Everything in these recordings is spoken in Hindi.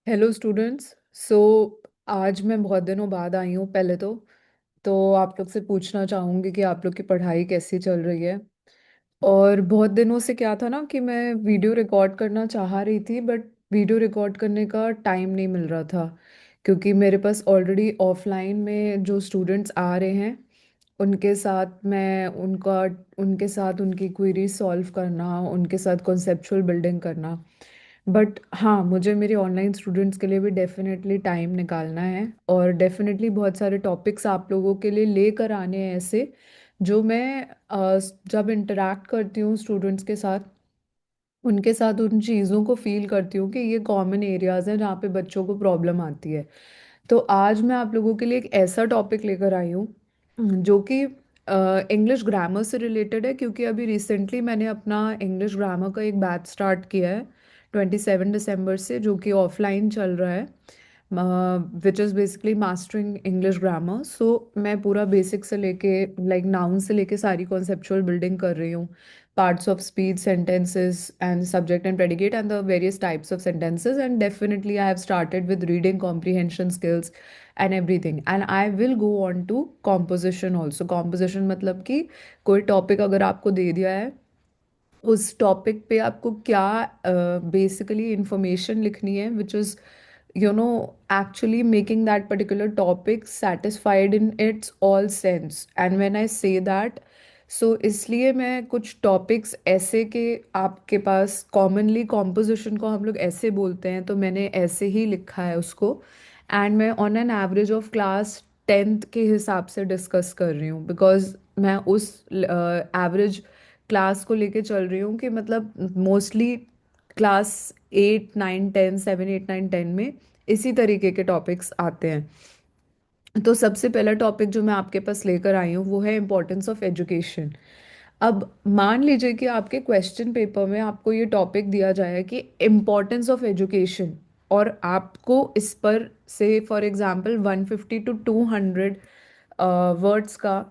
Hello students. आज मैं बहुत दिनों बाद आई हूँ। पहले तो आप लोग से पूछना चाहूँगी कि आप लोग की पढ़ाई कैसी चल रही है। और बहुत दिनों से क्या था ना कि मैं वीडियो रिकॉर्ड करना चाह रही थी, बट वीडियो रिकॉर्ड करने का टाइम नहीं मिल रहा था, क्योंकि मेरे पास ऑलरेडी ऑफलाइन में जो स्टूडेंट्स आ रहे हैं उनके साथ मैं उनका उनके साथ उनकी क्वेरी सॉल्व करना, उनके साथ कॉन्सेप्चुअल बिल्डिंग करना। बट हाँ, मुझे मेरे ऑनलाइन स्टूडेंट्स के लिए भी डेफिनेटली टाइम निकालना है, और डेफिनेटली बहुत सारे टॉपिक्स आप लोगों के लिए लेकर आने हैं ऐसे जो मैं जब इंटरेक्ट करती हूँ स्टूडेंट्स के साथ, उनके साथ उन चीज़ों को फील करती हूँ कि ये कॉमन एरियाज हैं जहाँ पे बच्चों को प्रॉब्लम आती है। तो आज मैं आप लोगों के लिए एक ऐसा टॉपिक लेकर आई हूँ जो कि इंग्लिश ग्रामर से रिलेटेड है, क्योंकि अभी रिसेंटली मैंने अपना इंग्लिश ग्रामर का एक बैच स्टार्ट किया है 27 दिसंबर से, जो कि ऑफलाइन चल रहा है, which is basically mastering English grammar. So मैं पूरा बेसिक से लेके लाइक नाउन से लेके सारी कॉन्सेप्चुअल बिल्डिंग कर रही हूँ, parts of speech, sentences, and subject and predicate, and the various types of sentences. And definitely, I have started with reading comprehension skills and everything. And I will go on to composition also. Composition मतलब कि कोई टॉपिक अगर आपको दे दिया है, उस टॉपिक पे आपको क्या बेसिकली इंफॉर्मेशन लिखनी है, which is actually making that particular topic satisfied in its all sense. And when I say that, so इसलिए मैं कुछ टॉपिक्स ऐसे के आपके पास, कॉमनली कॉम्पोजिशन को हम लोग ऐसे बोलते हैं, तो मैंने ऐसे ही लिखा है उसको। एंड मैं on an average of class 10th के हिसाब से डिस्कस कर रही हूँ, बिकॉज मैं उस एवरेज क्लास को लेके चल रही हूँ कि मतलब मोस्टली क्लास 8 9 10 7 8 9 10 में इसी तरीके के टॉपिक्स आते हैं। तो सबसे पहला टॉपिक जो मैं आपके पास लेकर आई हूँ वो है इम्पोर्टेंस ऑफ एजुकेशन। अब मान लीजिए कि आपके क्वेश्चन पेपर में आपको ये टॉपिक दिया जाए कि इम्पोर्टेंस ऑफ एजुकेशन, और आपको इस पर से फॉर एग्जांपल 150 to 200 वर्ड्स का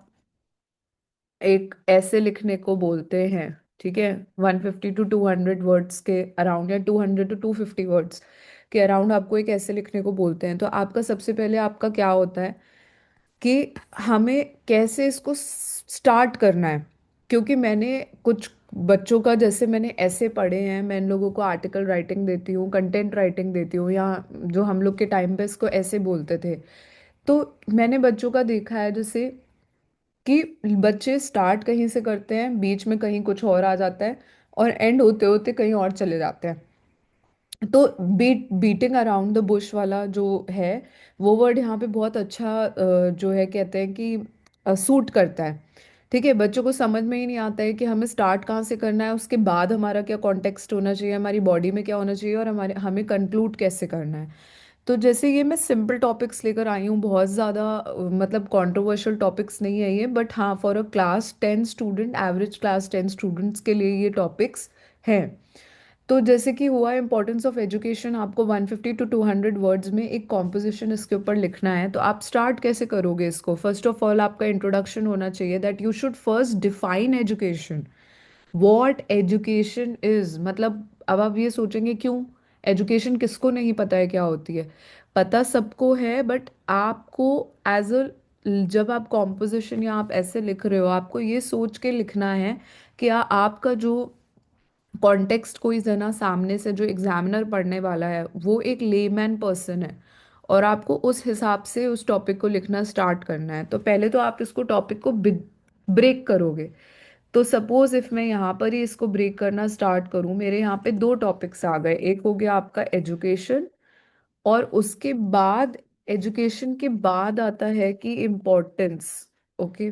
एक ऐसे लिखने को बोलते हैं। ठीक है, 150 to 200 वर्ड्स के अराउंड, या 200 to 250 वर्ड्स के अराउंड आपको एक ऐसे लिखने को बोलते हैं। तो आपका सबसे पहले आपका क्या होता है कि हमें कैसे इसको स्टार्ट करना है। क्योंकि मैंने कुछ बच्चों का, जैसे मैंने ऐसे पढ़े हैं, मैं इन लोगों को आर्टिकल राइटिंग देती हूँ, कंटेंट राइटिंग देती हूँ, या जो हम लोग के टाइम पे इसको ऐसे बोलते थे। तो मैंने बच्चों का देखा है जैसे कि बच्चे स्टार्ट कहीं से करते हैं, बीच में कहीं कुछ और आ जाता है, और एंड होते होते कहीं और चले जाते हैं। तो बीटिंग अराउंड द बुश वाला जो है, वो वर्ड यहाँ पे बहुत अच्छा जो है कहते हैं कि सूट करता है। ठीक है, बच्चों को समझ में ही नहीं आता है कि हमें स्टार्ट कहाँ से करना है, उसके बाद हमारा क्या कॉन्टेक्स्ट होना चाहिए, हमारी बॉडी में क्या होना चाहिए, और हमारे हमें कंक्लूड कैसे करना है। तो जैसे ये मैं सिंपल टॉपिक्स लेकर आई हूँ, बहुत ज़्यादा मतलब कंट्रोवर्शियल टॉपिक्स नहीं है ये, बट हाँ, for a class 10 student, average class 10 students के लिए ये टॉपिक्स हैं। तो जैसे कि हुआ इम्पोर्टेंस ऑफ एजुकेशन, आपको 150 to 200 वर्ड्स में एक कॉम्पोजिशन इसके ऊपर लिखना है। तो आप स्टार्ट कैसे करोगे इसको? फर्स्ट ऑफ ऑल आपका इंट्रोडक्शन होना चाहिए, that you should first define education, what education is. मतलब अब आप ये सोचेंगे क्यों, एजुकेशन किसको नहीं पता है क्या होती है? पता सबको है, बट आपको एज अ, जब आप कॉम्पोजिशन या आप ऐसे लिख रहे हो, आपको ये सोच के लिखना है कि आपका जो कॉन्टेक्स्ट, कोई जना सामने से जो एग्जामिनर पढ़ने वाला है वो एक लेमैन पर्सन है, और आपको उस हिसाब से उस टॉपिक को लिखना स्टार्ट करना है। तो पहले तो आप इसको टॉपिक को ब्रेक करोगे। तो सपोज इफ मैं यहाँ पर ही इसको ब्रेक करना स्टार्ट करूँ, मेरे यहाँ पे दो टॉपिक्स आ गए, एक हो गया आपका एजुकेशन, और उसके बाद एजुकेशन के बाद आता है कि importance. Okay,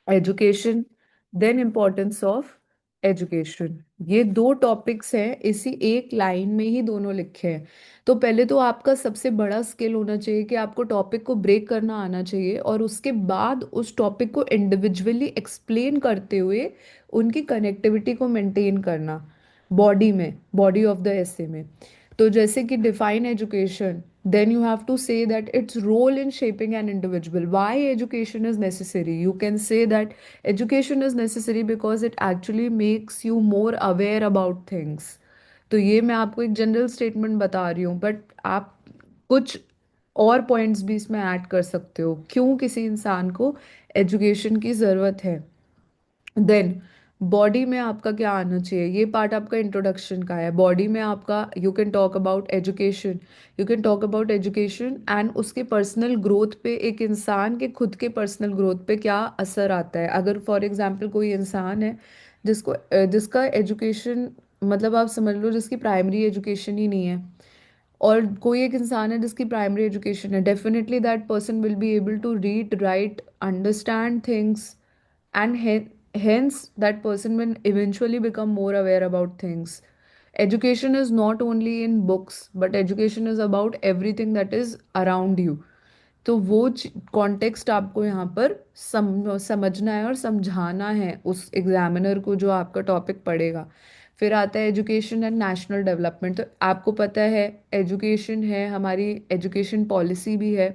education, then importance of education, ये दो टॉपिक्स हैं, इसी एक लाइन में ही दोनों लिखे हैं। तो पहले तो आपका सबसे बड़ा स्किल होना चाहिए कि आपको टॉपिक को ब्रेक करना आना चाहिए, और उसके बाद उस टॉपिक को इंडिविजुअली एक्सप्लेन करते हुए उनकी कनेक्टिविटी को मेंटेन करना बॉडी में, बॉडी ऑफ द एसे में। तो जैसे कि define education, then you have to say that its role in shaping an individual, why education is necessary. You can say that education is necessary because it actually makes you more aware about things. तो ये मैं आपको एक जनरल स्टेटमेंट बता रही हूँ, बट आप कुछ और पॉइंट्स भी इसमें ऐड कर सकते हो क्यों किसी इंसान को एजुकेशन की ज़रूरत है। देन बॉडी में आपका क्या आना चाहिए, ये पार्ट आपका इंट्रोडक्शन का है। बॉडी में आपका you can talk about education, you can talk about education and उसके पर्सनल ग्रोथ पे, एक इंसान के खुद के पर्सनल ग्रोथ पे क्या असर आता है। अगर फॉर एग्जांपल कोई इंसान है जिसका एजुकेशन, मतलब आप समझ लो जिसकी प्राइमरी एजुकेशन ही नहीं है, और कोई एक इंसान है जिसकी प्राइमरी एजुकेशन है, definitely that person will be able to read, write, understand things, and hence that person will eventually become more aware about things. Education is not only in books, but education is about everything that is around you. तो वो कॉन्टेक्स्ट आपको यहाँ पर समझना है और समझाना है उस एग्जामिनर को जो आपका टॉपिक पढ़ेगा। फिर आता है एजुकेशन एंड नेशनल डेवलपमेंट। तो आपको पता है एजुकेशन है, हमारी एजुकेशन पॉलिसी भी है,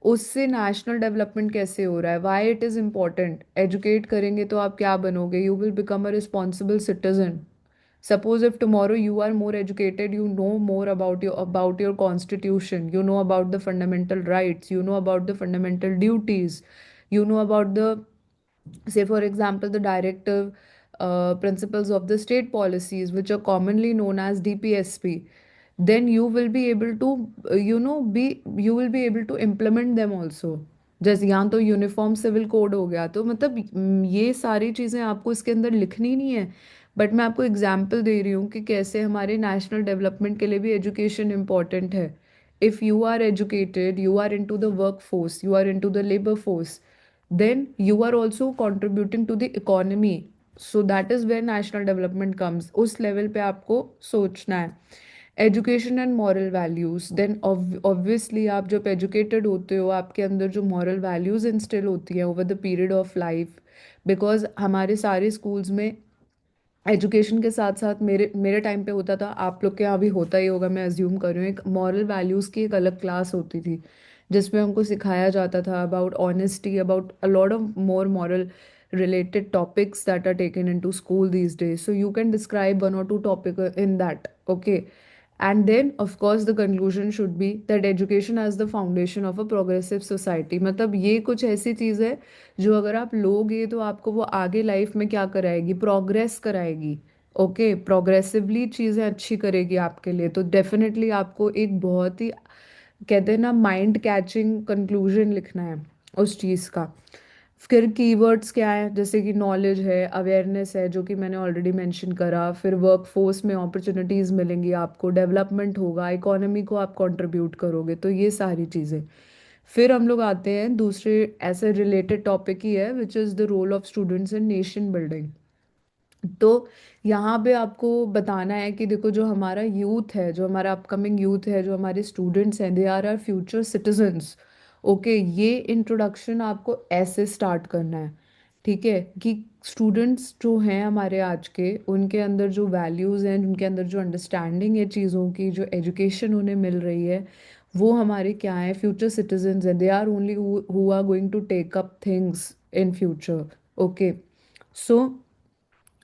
उससे नेशनल डेवलपमेंट कैसे हो रहा है, Y it is important. Educate करेंगे तो आप क्या बनोगे, you will become a responsible citizen. Suppose if tomorrow you are more educated, you know more about your constitution, you know about the fundamental rights, you know about the fundamental duties, you know about the, say for example, the directive principles of the state policies, which are commonly known as DPSP. Then you will be able to you will be able to implement them also। जैसे यहाँ तो यूनिफॉर्म सिविल कोड हो गया, तो मतलब ये सारी चीज़ें आपको इसके अंदर लिखनी नहीं है, बट मैं आपको एग्जाम्पल दे रही हूँ कि कैसे हमारे नेशनल डेवलपमेंट के लिए भी एजुकेशन इम्पॉर्टेंट है। If you are educated, you are into the work force, you are into the labour force, then you are also contributing to the economy, so that is where national development comes। उस लेवल पे आपको सोचना है। Education and moral values, then obviously आप जब एजुकेटेड होते हो आपके अंदर जो मॉरल वैल्यूज इंस्टिल होती हैं over the period of life, because हमारे सारे स्कूल्स में एजुकेशन के साथ साथ, मेरे मेरे टाइम पे होता था, आप लोग के यहाँ भी होता ही होगा मैं अज्यूम कर रही हूँ, एक मॉरल वैल्यूज़ की एक अलग क्लास होती थी जिसमें हमको सिखाया जाता था about honesty, about a lot of more moral related topics that are taken into school these days. So you can describe one or two topic in that, okay? And then of course the conclusion should be that education as the foundation of a progressive society। मतलब ये कुछ ऐसी चीज़ है जो अगर आप लोगे तो आपको वो आगे लाइफ में क्या कराएगी, प्रोग्रेस कराएगी। ओके, प्रोग्रेसिवली चीज़ें अच्छी करेगी आपके लिए। तो डेफिनेटली आपको एक बहुत ही, कहते हैं ना, माइंड कैचिंग कंक्लूजन लिखना है उस चीज़ का। फिर कीवर्ड्स क्या है, जैसे कि नॉलेज है, अवेयरनेस है, जो कि मैंने ऑलरेडी मेंशन करा। फिर वर्कफोर्स में अपॉर्चुनिटीज़ मिलेंगी आपको, डेवलपमेंट होगा, इकोनॉमी को आप कंट्रीब्यूट करोगे, तो ये सारी चीज़ें। फिर हम लोग आते हैं दूसरे ऐसे रिलेटेड टॉपिक ही है, which is the role of students in nation building. तो यहाँ पे आपको बताना है कि देखो, जो हमारा यूथ है, जो हमारा अपकमिंग यूथ है, जो हमारे स्टूडेंट्स हैं, they are our future citizens. Okay, ये इंट्रोडक्शन आपको ऐसे स्टार्ट करना है, ठीक है, कि स्टूडेंट्स जो हैं हमारे आज के, उनके अंदर जो वैल्यूज़ हैं, उनके अंदर जो अंडरस्टैंडिंग है चीज़ों की, जो एजुकेशन उन्हें मिल रही है, वो हमारे क्या है, फ्यूचर सिटीजन्स हैं। They are only who are going to take up things in future. Okay, so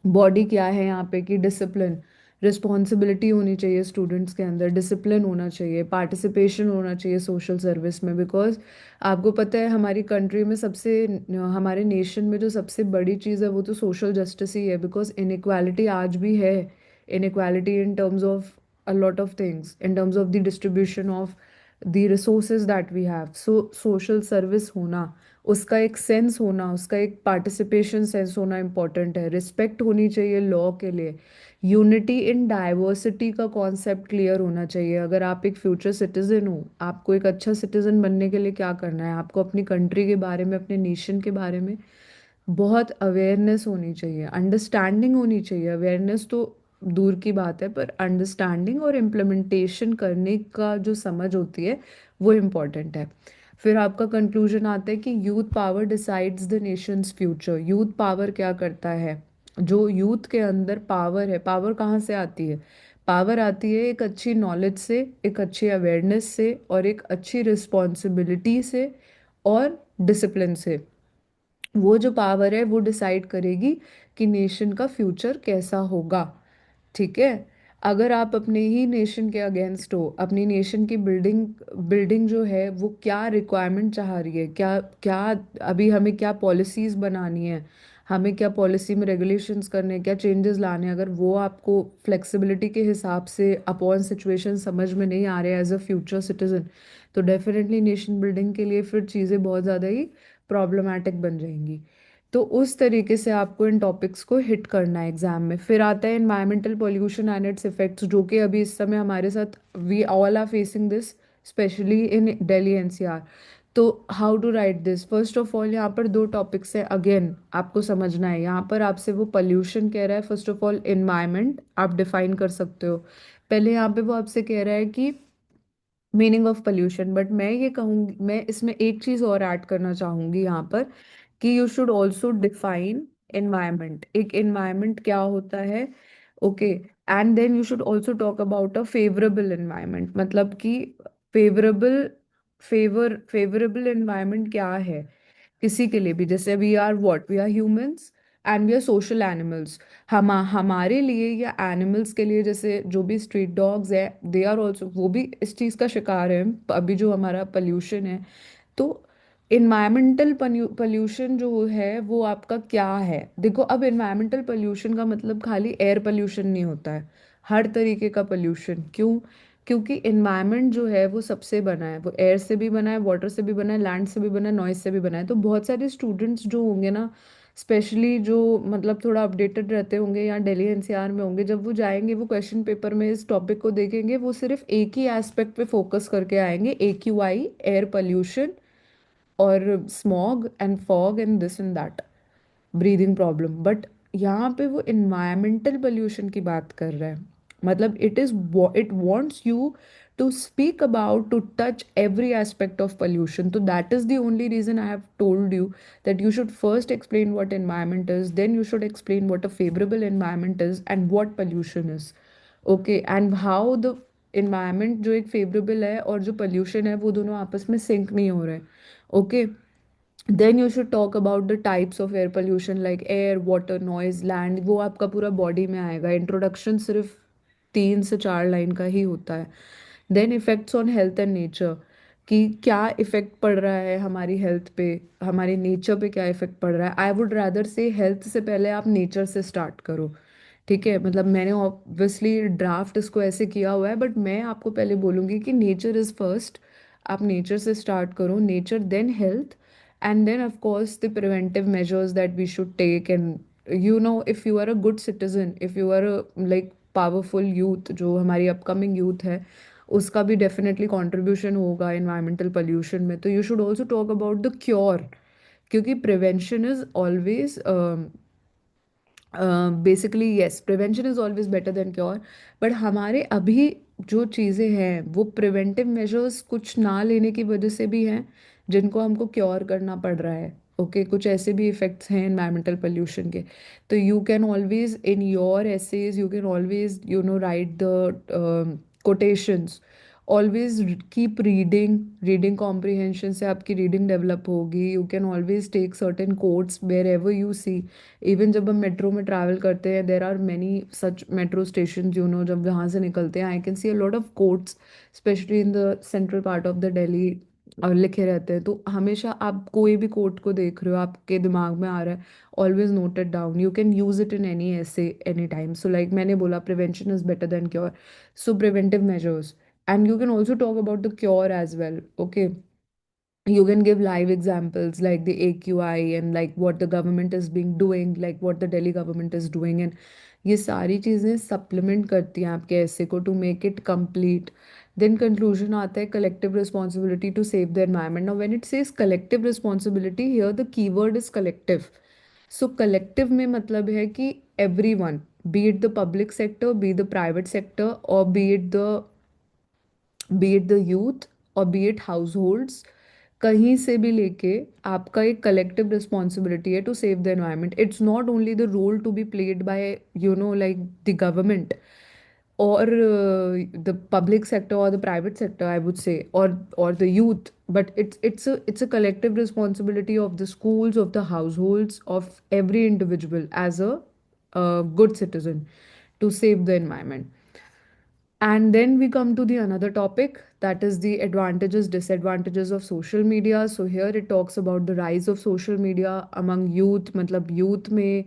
body क्या है यहाँ पे कि डिसिप्लिन, रिस्पॉन्सिबिलिटी होनी चाहिए स्टूडेंट्स के अंदर, डिसिप्लिन होना चाहिए, पार्टिसिपेशन होना चाहिए सोशल सर्विस में। बिकॉज आपको पता है हमारी कंट्री में सबसे, हमारे नेशन में जो सबसे बड़ी चीज़ है वो तो सोशल जस्टिस ही है। बिकॉज इनइक्वालिटी आज भी है, inequality in terms of a lot of things, in terms of the distribution of the resources that we have. So social service होना, उसका एक सेंस होना, उसका एक पार्टिसिपेशन सेंस होना इम्पॉर्टेंट है। रिस्पेक्ट होनी चाहिए लॉ के लिए। यूनिटी इन डाइवर्सिटी का कॉन्सेप्ट क्लियर होना चाहिए। अगर आप एक फ्यूचर सिटीजन हो, आपको एक अच्छा सिटीजन बनने के लिए क्या करना है, आपको अपनी कंट्री के बारे में, अपने नेशन के बारे में बहुत अवेयरनेस होनी चाहिए, अंडरस्टैंडिंग होनी चाहिए। अवेयरनेस तो दूर की बात है, पर अंडरस्टैंडिंग और इम्प्लीमेंटेशन करने का जो समझ होती है वो इम्पॉर्टेंट है। फिर आपका कंक्लूजन आता है कि youth power decides the Nations future. Youth power क्या करता है, जो यूथ के अंदर पावर है, पावर कहाँ से आती है, पावर आती है एक अच्छी नॉलेज से, एक अच्छी अवेयरनेस से, और एक अच्छी रिस्पॉन्सिबिलिटी से, और डिसिप्लिन से। वो जो पावर है वो डिसाइड करेगी कि नेशन का फ्यूचर कैसा होगा, ठीक है। अगर आप अपने ही नेशन के अगेंस्ट हो, अपनी नेशन की बिल्डिंग बिल्डिंग जो है वो क्या रिक्वायरमेंट चाह रही है, क्या क्या अभी हमें क्या पॉलिसीज बनानी है, हमें क्या पॉलिसी में रेगुलेशंस करने हैं, क्या चेंजेस लाने हैं, अगर वो आपको फ्लेक्सिबिलिटी के हिसाब से अपॉन सिचुएशन समझ में नहीं आ रहे एज अ फ्यूचर सिटीजन, तो डेफिनेटली नेशन बिल्डिंग के लिए फिर चीज़ें बहुत ज़्यादा ही प्रॉब्लमैटिक बन जाएंगी। तो उस तरीके से आपको इन टॉपिक्स को हिट करना है एग्जाम में। फिर आता है environmental pollution and its effects, जो कि अभी इस समय हमारे साथ we all are facing this, specially in Delhi NCR. तो how to write this, first of all यहाँ पर दो टॉपिक्स है, अगेन आपको समझना है। यहाँ पर आपसे वो पोल्यूशन कह रहा है, फर्स्ट ऑफ ऑल एनवायरमेंट आप डिफाइन कर सकते हो। पहले यहाँ पे वो आपसे कह रहा है कि मीनिंग ऑफ पोल्यूशन, बट मैं ये कहूँगी, मैं इसमें एक चीज़ और ऐड करना चाहूँगी यहाँ पर, कि you should also define environment, एक एनवायरमेंट क्या होता है। Okay, and then you should also talk about a favourable environment, मतलब कि फेवरेबल एनवायरमेंट क्या है किसी के लिए भी। जैसे we are humans and we are social animals. हमारे लिए या एनिमल्स के लिए, जैसे जो भी स्ट्रीट डॉग्स है, दे आर ऑल्सो, वो भी इस चीज़ का शिकार है। अभी जो हमारा पोल्यूशन है, तो इन्वायरमेंटल पोल्यूशन जो है वो आपका क्या है। देखो, अब इन्वायरमेंटल पोल्यूशन का मतलब खाली एयर पोल्यूशन नहीं होता है, हर तरीके का पोल्यूशन। क्यों? क्योंकि इन्वायरमेंट जो है वो सबसे बना है, वो एयर से भी बना है, वाटर से भी बना है, लैंड से भी बना है, नॉइज से भी बना है। तो बहुत सारे स्टूडेंट्स जो होंगे ना, स्पेशली जो मतलब थोड़ा अपडेटेड रहते होंगे या दिल्ली एनसीआर में होंगे, जब वो जाएंगे वो क्वेश्चन पेपर में इस टॉपिक को देखेंगे, वो सिर्फ एक ही एस्पेक्ट पे फोकस करके आएंगे, AQI, एयर पोल्यूशन और smog and fog and this and that, breathing problem. But यहाँ पे वो इन्वायरमेंटल पोल्यूशन की बात कर रहा है, मतलब it wants you to speak about, to touch every aspect of pollution. So that is the only reason I have told you that you should first explain what environment is, then you should explain what a favorable environment is and what pollution is. Okay, and how the environment जो एक favorable है और जो pollution है वो दोनों आपस में sync नहीं हो रहे। Okay, then you should talk about the types of air pollution, like air, water, noise, land, वो आपका पूरा बॉडी में आएगा। इंट्रोडक्शन सिर्फ 3 से 4 लाइन का ही होता है। Then effects on health and nature, कि क्या इफेक्ट पड़ रहा है हमारी हेल्थ पे, हमारे नेचर पे क्या इफेक्ट पड़ रहा है। आई वुड रादर से हेल्थ से पहले आप नेचर से स्टार्ट करो। ठीक है, मतलब मैंने ऑब्वियसली ड्राफ्ट इसको ऐसे किया हुआ है, बट मैं आपको पहले बोलूँगी कि नेचर इज़ फर्स्ट। आप नेचर से स्टार्ट करो, nature then health, and then of course the preventive measures that we should take. And if you are a good citizen, if you are a like powerful youth, जो हमारी अपकमिंग यूथ है, उसका भी डेफिनेटली कंट्रीब्यूशन होगा इन्वायरमेंटल पोल्यूशन में। तो you should also talk about the cure, क्योंकि prevention is always, basically yes, prevention is always better than cure. But हमारे अभी जो चीज़ें हैं वो प्रिवेंटिव मेजर्स कुछ ना लेने की वजह से भी हैं, जिनको हमको क्योर करना पड़ रहा है। ओके, कुछ ऐसे भी इफेक्ट्स हैं एनवायरमेंटल पोल्यूशन के। तो you can always in your essays, you can always write the quotations, always keep reading, reading comprehension से आपकी रीडिंग डेवलप होगी। You can always take certain quotes wherever you see. Even जब हम मेट्रो में ट्रैवल करते हैं, there are many such metro station, जब वहाँ से निकलते हैं, I can see a lot of quotes, specially in the central part of the Delhi, और लिखे रहते हैं। तो हमेशा आप कोई भी कोट को देख रहे हो, आपके दिमाग में आ रहा है, always note it down, you can use it in any essay any time. So like मैंने बोला, prevention is better than cure, so preventive measures. And you can also talk about the cure as well. Okay, you can give live examples like the AQI and like what the government is being doing, like what the Delhi government is doing, and ये सारी चीज़ें सप्लीमेंट करती हैं आपके ऐसे को to make it complete. Then conclusion आता है, collective responsibility to save the environment. Now when it says collective responsibility, here the keyword is collective. So collective में मतलब है कि everyone, be it the public sector, be the private sector, और बी इट द यूथ, और बी इट हाउस होल्ड्स, कहीं से भी लेके आपका एक कलेक्टिव रिस्पॉन्सिबिलिटी है to save the environment. It's not only the role to be played by like the government or the public sector or the private sector, I would say, or the youth, but it's a collective responsibility of the schools, of the households, of every individual as a good citizen to save the environment. And then we come to the another topic, that is the advantages, disadvantages of social media. So here it talks about the rise of social media among youth, मतलब youth में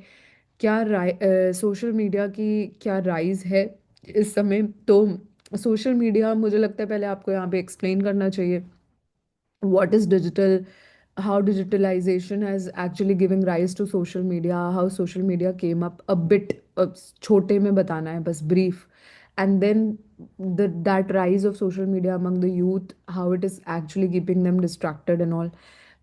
क्या सोशल मीडिया की क्या राइज है इस समय। तो सोशल मीडिया मुझे लगता है पहले आपको यहाँ पे एक्सप्लेन करना चाहिए what is digital, how digitalization has actually giving rise to social media, how social media came up a bit, छोटे में बताना है बस brief, and then that rise of social media among the youth, how it is actually keeping them distracted and all,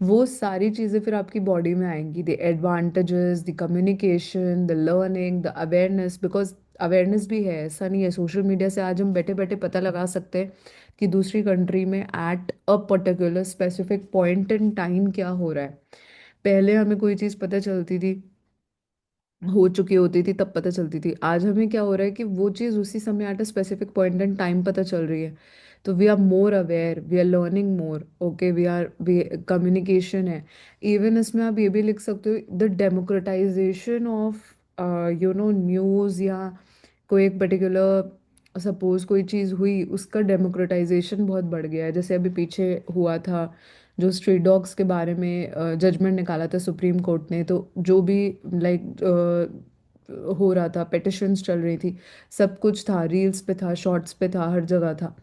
वो सारी चीज़ें फिर आपकी बॉडी में आएंगी, the advantages, the communication, the learning, the awareness, because awareness भी है, ऐसा नहीं है सोशल मीडिया से आज हम बैठे बैठे पता लगा सकते हैं कि दूसरी कंट्री में at a particular specific point in time क्या हो रहा है। पहले हमें कोई चीज़ पता चलती थी, हो चुकी होती थी तब पता चलती थी, आज हमें क्या हो रहा है कि वो चीज़ उसी समय at a specific point in time पता चल रही है। तो we are more aware, we are learning more, okay, we communication है। इवन इसमें आप ये भी लिख सकते हो द डेमोक्रेटाइजेशन ऑफ न्यूज़, या कोई एक पर्टिकुलर सपोज कोई चीज़ हुई, उसका डेमोक्रेटाइजेशन बहुत बढ़ गया है। जैसे अभी पीछे हुआ था जो स्ट्रीट डॉग्स के बारे में जजमेंट निकाला था सुप्रीम कोर्ट ने, तो जो भी लाइक हो रहा था, पिटिशंस चल रही थी, सब कुछ था, रील्स पे था, शॉर्ट्स पे था, हर जगह था।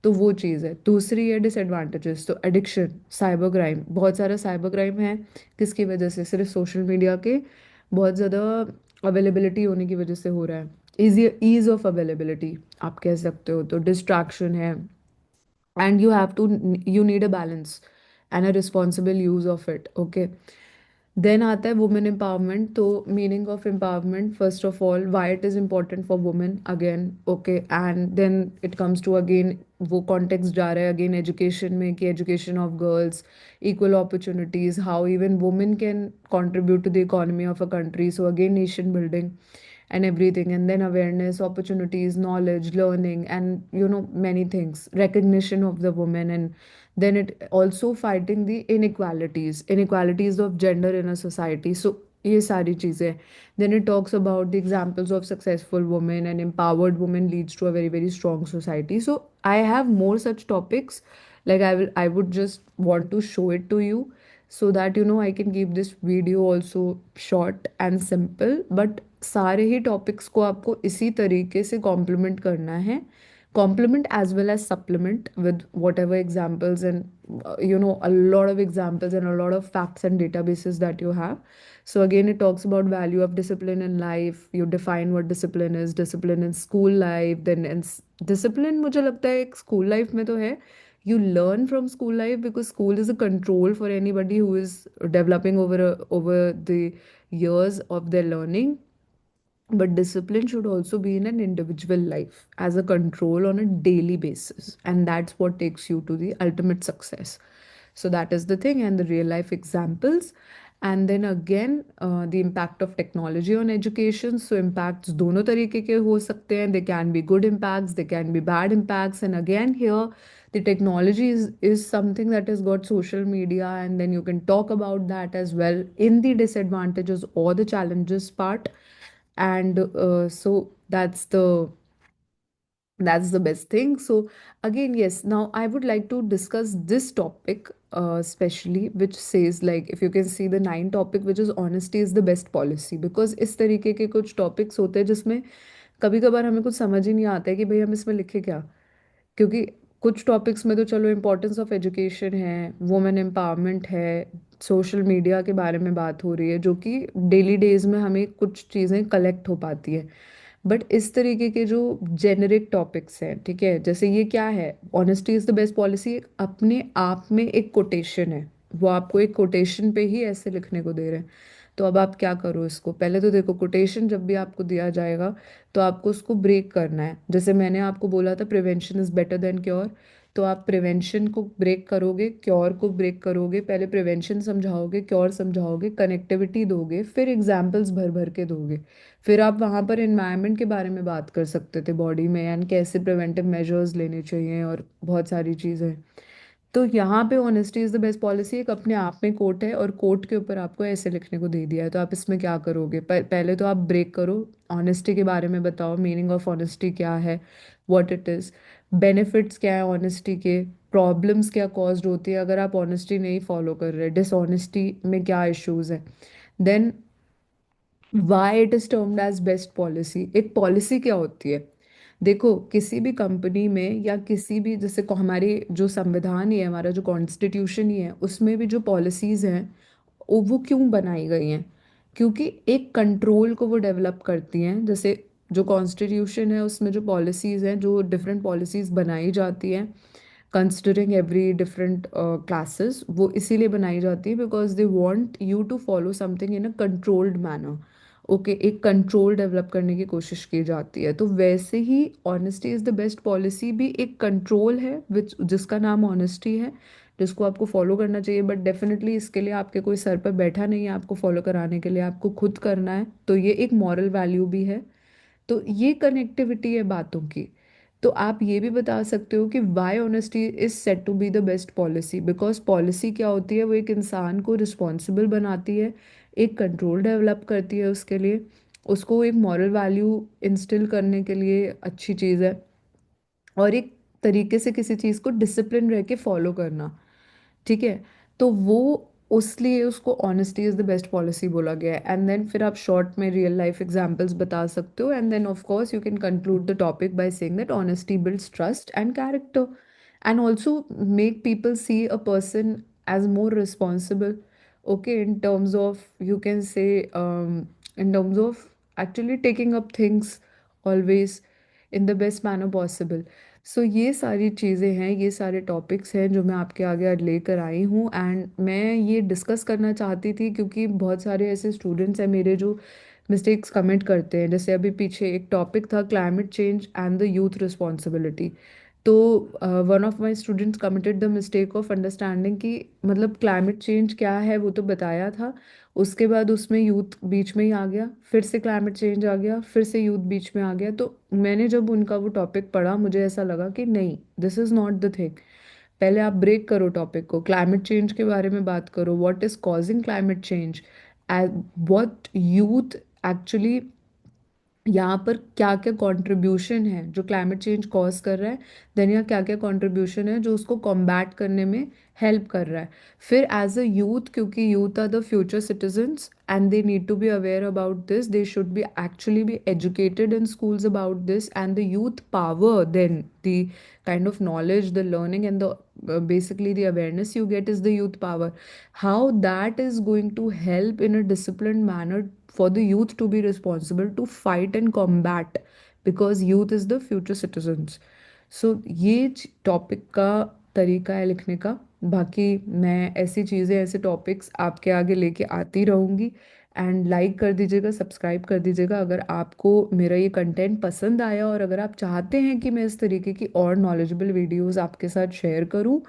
तो वो चीज़ है। दूसरी है डिसएडवांटेजेस, तो एडिक्शन, साइबर क्राइम, बहुत सारा साइबर क्राइम है। किसकी वजह से? सिर्फ सोशल मीडिया के बहुत ज़्यादा अवेलेबिलिटी होने की वजह से हो रहा है, इजी ईज ऑफ अवेलेबिलिटी आप कह सकते हो। तो डिस्ट्रैक्शन है, and you need a balance and a responsible use of it, okay। Then आता है वुमेन एम्पावरमेंट। तो meaning of empowerment, first of all why it is important for women again, okay, and then it comes to again, वो कॉन्टेक्स्ट जा रहा है अगेन एजुकेशन में, कि education of girls, equal opportunities, how even women can contribute to the economy of a country, so again nation building and everything, and then awareness, opportunities, knowledge, learning, and many things, recognition of the woman, and then it also fighting the inequalities of gender in a society। So ये सारी चीज़ें। then it talks about the examples of successful women, and empowered women leads to a very very strong society। So I have more such topics, like I would just want to show it to you, so that I can keep this video also short and simple, but सारे ही टॉपिक्स को आपको इसी तरीके से कॉम्प्लीमेंट करना है, complement as well as supplement with whatever examples and a lot of examples and a lot of facts and databases that you have। So again it talks about value of discipline in life, you define what discipline is, discipline in school life, then in discipline मुझे लगता है एक school life में तो है, you learn from school life, because school is a control for anybody who is developing over the years of their learning, but discipline should also be in an individual life as a control on a daily basis. And that's what takes you to the ultimate success. So that is the thing, and the real life examples. And then again, the impact of technology on education. So impacts दोनों तरीके के हो सकते हैं. They can be good impacts, they can be bad impacts. And again here, the technology is something that has got social media, and then you can talk about that as well in the disadvantages or the challenges part. And so that's the best thing. So again, yes, now I would like to discuss this topic especially, which says, like, if you can see the 9 topic, which is honesty is the best policy, because इस तरीके के कुछ टॉपिक्स होते हैं जिसमें कभी कभार हमें कुछ समझ ही नहीं आता है कि भाई हम इसमें लिखे क्या। क्योंकि कुछ टॉपिक्स में तो चलो इम्पोर्टेंस ऑफ एजुकेशन है, वुमेन एम्पावरमेंट है, सोशल मीडिया के बारे में बात हो रही है, जो कि डेली डेज में हमें कुछ चीज़ें कलेक्ट हो पाती है। बट इस तरीके के जो जेनरिक टॉपिक्स हैं, ठीक है, जैसे ये क्या है, honesty is the best policy, अपने आप में एक कोटेशन है, वो आपको एक कोटेशन पे ही ऐसे लिखने को दे रहे हैं। तो अब आप क्या करो इसको, पहले तो देखो कोटेशन जब भी आपको दिया जाएगा तो आपको उसको ब्रेक करना है। जैसे मैंने आपको बोला था prevention is better than cure, तो आप प्रिवेंशन को ब्रेक करोगे, क्योर को ब्रेक करोगे, पहले प्रिवेंशन समझाओगे, क्योर समझाओगे, कनेक्टिविटी दोगे, फिर एग्जाम्पल्स भर भर के दोगे। फिर आप वहाँ पर एनवायरनमेंट के बारे में बात कर सकते थे बॉडी में, एंड कैसे प्रिवेंटिव मेजर्स लेने चाहिए और बहुत सारी चीज़ें। तो यहाँ पे honesty is the best policy एक अपने आप में कोट है, और कोट के ऊपर आपको ऐसे लिखने को दे दिया है, तो आप इसमें क्या करोगे? पहले तो आप ब्रेक करो, ऑनेस्टी के बारे में बताओ, मीनिंग ऑफ ऑनेस्टी क्या है, व्हाट इट इज़, बेनिफिट्स क्या है ऑनेस्टी के, प्रॉब्लम्स क्या कॉज्ड होती है अगर आप ऑनेस्टी नहीं फॉलो कर रहे, डिसऑनेस्टी में क्या इश्यूज हैं, then why it is termed as best policy. एक पॉलिसी क्या होती है? देखो, किसी भी कंपनी में या किसी भी, जैसे हमारे जो संविधान ही है, हमारा जो कॉन्स्टिट्यूशन ही है, उसमें भी जो पॉलिसीज हैं वो क्यों बनाई गई हैं? क्योंकि एक कंट्रोल को वो डेवलप करती हैं। जैसे जो कॉन्स्टिट्यूशन है उसमें जो पॉलिसीज हैं, जो डिफरेंट पॉलिसीज बनाई जाती हैं कंसिडरिंग एवरी डिफरेंट क्लासेस, वो इसीलिए बनाई जाती है because they want you to follow something in a controlled manner. Okay, एक कंट्रोल डेवलप करने की कोशिश की जाती है। तो वैसे ही honesty is the best policy भी एक कंट्रोल है विच जिसका नाम ऑनेस्टी है, जिसको आपको फॉलो करना चाहिए। बट डेफिनेटली इसके लिए आपके कोई सर पर बैठा नहीं है आपको फॉलो कराने के लिए, आपको खुद करना है। तो ये एक मॉरल वैल्यू भी है। तो ये कनेक्टिविटी है बातों की। तो आप ये भी बता सकते हो कि why honesty is set to be the best policy, because policy क्या होती है? वो एक इंसान को रिस्पॉन्सिबल बनाती है, एक कंट्रोल डेवलप करती है उसके लिए, उसको एक मॉरल वैल्यू इंस्टिल करने के लिए अच्छी चीज़ है, और एक तरीके से किसी चीज़ को डिसिप्लिन रह के फॉलो करना। ठीक है? तो वो उसलिए उसको honesty is the best policy बोला गया है। एंड देन फिर आप शॉर्ट में रियल लाइफ एग्जांपल्स बता सकते हो, and then of course you can conclude the topic by saying that honesty builds trust and character and also make people see a person as more responsible. Okay, in terms of you can say in terms of actually taking up things always in the best manner possible. सो ये सारी चीज़ें हैं, ये सारे टॉपिक्स हैं जो मैं आपके आगे आज लेकर आई हूँ, एंड मैं ये डिस्कस करना चाहती थी क्योंकि बहुत सारे ऐसे स्टूडेंट्स हैं मेरे जो मिस्टेक्स कमिट करते हैं। जैसे अभी पीछे एक टॉपिक था climate change and the youth responsibility. तो one of my students committed the mistake of understanding कि मतलब क्लाइमेट चेंज क्या है वो तो बताया था, उसके बाद उसमें यूथ बीच में ही आ गया, फिर से क्लाइमेट चेंज आ गया, फिर से यूथ बीच में आ गया। तो मैंने जब उनका वो टॉपिक पढ़ा मुझे ऐसा लगा कि नहीं, this is not the thing. पहले आप ब्रेक करो टॉपिक को, क्लाइमेट चेंज के बारे में बात करो, what is causing climate change, what youth actually, यहाँ पर क्या क्या कंट्रीब्यूशन है जो क्लाइमेट चेंज कॉज कर रहा है, देन यहाँ क्या क्या कंट्रीब्यूशन है जो उसको कॉम्बैट करने में हेल्प कर रहा है। फिर एज अ यूथ, क्योंकि youth are the future citizens and they need to be aware about this, they should be actually be educated in schools about this, and the youth power, then the kind of knowledge, the learning, and the basically the awareness you get is the youth power. How that is going to help in a disciplined manner for the youth to be responsible to fight and combat, because youth is the future citizens. सो ये टॉपिक का तरीका है लिखने का। बाकी मैं ऐसी चीज़ें, ऐसे टॉपिक्स आपके आगे लेके आती रहूँगी। एंड लाइक कर दीजिएगा, सब्सक्राइब कर दीजिएगा अगर आपको मेरा ये कंटेंट पसंद आया, और अगर आप चाहते हैं कि मैं इस तरीके की और नॉलेजेबल वीडियोस आपके साथ शेयर करूं।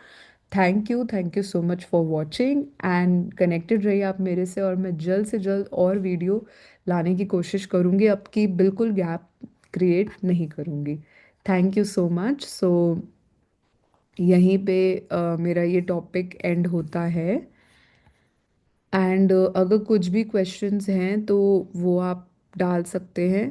Thank you so much for watching, and connected रहिए आप मेरे से, और मैं जल्द से जल्द और वीडियो लाने की कोशिश करूंगी, आपकी बिल्कुल गैप क्रिएट नहीं करूंगी। Thank you so much. So यहीं पे मेरा ये टॉपिक एंड होता है। एंड अगर कुछ भी क्वेश्चंस हैं तो वो आप डाल सकते हैं।